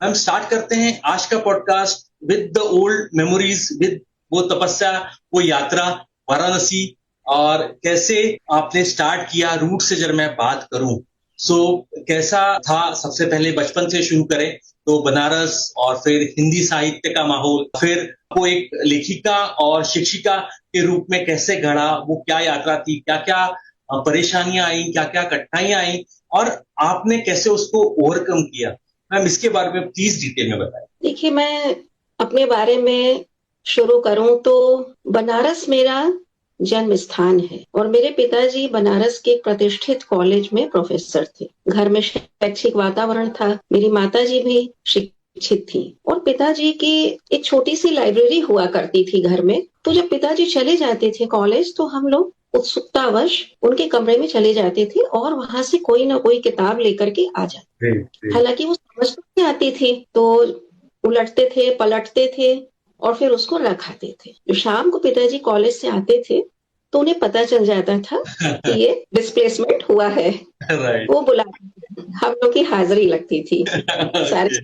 हम स्टार्ट करते हैं आज का podcast with the old memories, with वो तपस्या, वो यात्रा वाराणसी, और कैसे आपने स्टार्ट किया रूट से जब मैं बात करूं। कैसा था, सबसे पहले बचपन से शुरू करें तो बनारस, और फिर हिंदी साहित्य का माहौल, फिर वो एक लेखिका और शिक्षिका के रूप में कैसे गढ़ा, वो क्या यात्रा थी, क्या क्या परेशानियां आई, क्या क्या कठिनाइयां आई, और आपने कैसे उसको ओवरकम किया। मैम, इसके बारे में प्लीज डिटेल में बताएं। देखिए, मैं अपने बारे में शुरू करूं तो बनारस मेरा जन्म स्थान है और मेरे पिताजी बनारस के एक प्रतिष्ठित कॉलेज में प्रोफेसर थे। घर में शैक्षिक वातावरण था। मेरी माताजी भी शिक्षित थी और पिताजी की एक छोटी सी लाइब्रेरी हुआ करती थी घर में। तो जब पिताजी चले जाते थे कॉलेज तो हम लोग उत्सुकतावश उनके कमरे में चले जाते थे और वहां से कोई ना कोई किताब लेकर के आ जाते। हालांकि वो समझ नहीं आती थी तो उलटते थे, पलटते थे और फिर उसको रख आते थे। जो शाम को पिताजी कॉलेज से आते थे तो उन्हें पता चल जाता था कि ये डिस्प्लेसमेंट हुआ है। राइट। वो बुला हम लोग की हाजिरी लगती थी सारे।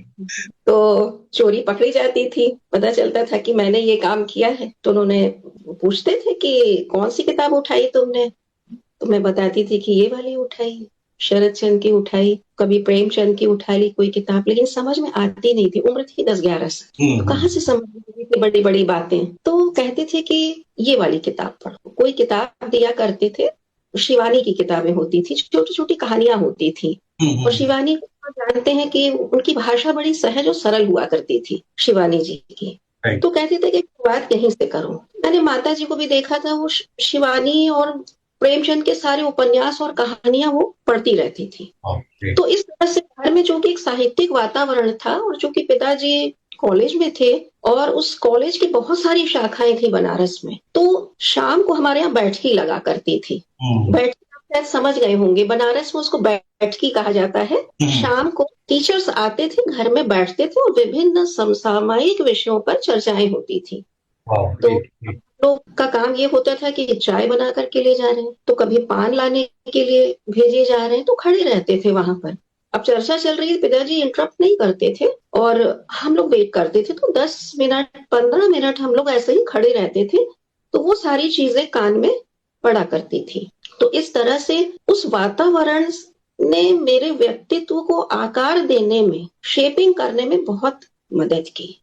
तो चोरी पकड़ी जाती थी। पता चलता था कि मैंने ये काम किया है तो उन्होंने पूछते थे कि कौन सी किताब उठाई तुमने। तो मैं बताती थी कि ये वाली उठाई, शरद चंद्र की उठाई, कभी प्रेमचंद की उठा ली कोई किताब, लेकिन समझ में आती नहीं थी। उम्र थी 10-11 साल, तो कहाँ से समझ में आती थी बड़ी बड़ी बातें। तो कहते थे कि ये वाली किताब पढ़ो। कोई किताब दिया करते थे। शिवानी की किताबें होती थी, छोटी छोटी कहानियां होती थी। और शिवानी को आप जानते हैं कि उनकी भाषा बड़ी सहज और सरल हुआ करती थी शिवानी जी की। तो कहते थे कि शुरुआत यहीं से करो। मैंने माता जी को भी देखा था, वो शिवानी और प्रेमचंद के सारे उपन्यास और कहानियां वो पढ़ती रहती थी। तो इस तरह से घर में जो कि एक साहित्यिक वातावरण था और जो कि पिताजी कॉलेज में थे और उस कॉलेज की बहुत सारी शाखाएं थी बनारस में, तो शाम को हमारे यहाँ बैठकी लगा करती थी। बैठकी आप शायद समझ गए होंगे, बनारस में उसको बैठकी कहा जाता है। शाम को टीचर्स आते थे, घर में बैठते थे और विभिन्न समसामयिक विषयों पर चर्चाएं होती थी। तो लोग का काम ये होता था कि चाय बना करके ले जा रहे हैं, तो कभी पान लाने के लिए भेजे जा रहे हैं, तो खड़े रहते थे वहां पर। अब चर्चा चल रही है, पिताजी इंटरप्ट नहीं करते थे और हम लोग वेट करते थे। तो 10 मिनट 15 मिनट हम लोग ऐसे ही खड़े रहते थे। तो वो सारी चीजें कान में पड़ा करती थी। तो इस तरह से उस वातावरण ने मेरे व्यक्तित्व को आकार देने में, शेपिंग करने में बहुत मदद की।